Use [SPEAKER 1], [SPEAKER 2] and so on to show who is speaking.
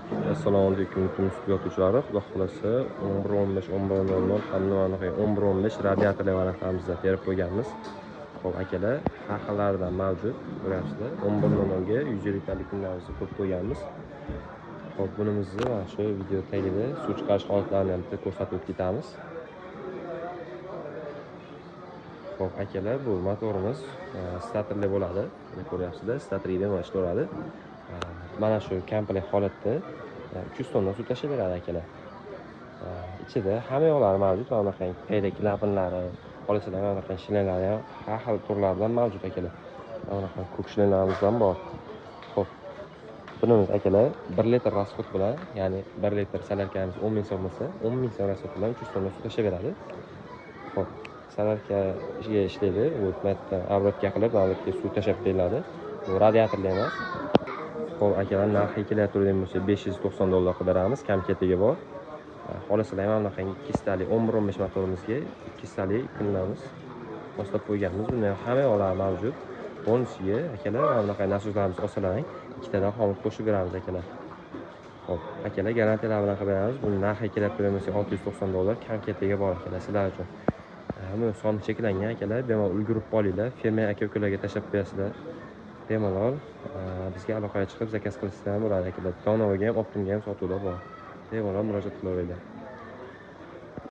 [SPEAKER 1] Assalomu alaykum kuzatuvchilari. Xudo xohlasa 11:15, 11:00 hamda 11:15 radiatorli varaqamizda terib qo'yganmiz. Xo'p akalar, har xillaridan mavjud. Ko'ryapsizlar. 11:00 ga 100 litrlik kunlarimizni qo'yib qo'yganmiz. Xo'p, bunimizni mana shu video tagida suv chiqarish holatlarini ham bitta ko'rsatib ketamiz. Xo'p akalar, bu motorimiz statorli bo'ladi. Mana ko'ryapsizlar, statorida mana ishlayveradi. Mana shu komplekt holatda 300 tonna suv tashlayveradi akalar. Ichida hamma yoqlari mavjud. Mana bunaqangi payda klapanlari, xolislar mana bunaqangi shinaylari ham har xil turlardan mavjud akalar. Mana bunaqangi ko'k shinalarimiz ham bor. Xo'p, bunimiz akalar 1 litr rasxod bilan, ya'ni 1 litr salarkamiz 10 ming so'm bo'lsa, 10 ming so'm rasxod bilan 300 tonna suv tashlayveradi. Xo'p, salarka ishlaydi. Bu yerda obratga qilib, obratga suv tashab beriladi. Bu radiatorli emas. Xo'p akalar, narxi kelayotgan bo'lsa $590 qidiramiz, kam ketiga bor. Xolislar ham bunaqangi 2 stali 11-15 motorimizga 2 stali kunlarimiz moslab qo'yganmiz. Bunda hamma yoqlari mavjud. Bonusiga akalar mana bunaqa nasoslarimiz olsalar, ikkitadan xomut qo'shib beramiz akalar. Xo'p, akalar garantiyalar bilan qilib beramiz. Buning narxi kelayotgan bo'lsa $690, kam ketiga bor akalar sizlar uchun. Buni soni cheklangan akalar, bemalol ulgurib qolinglar. Fermer aka-ukalarga tashlab qo'yasizlar. Bemalol bizga aloqaga chiqib zakaz qilishsa ham bo'ladi akalar. Donovaga ham, Optimga ham sotuvlar bor. Bemalol murojaat qilaveringlar.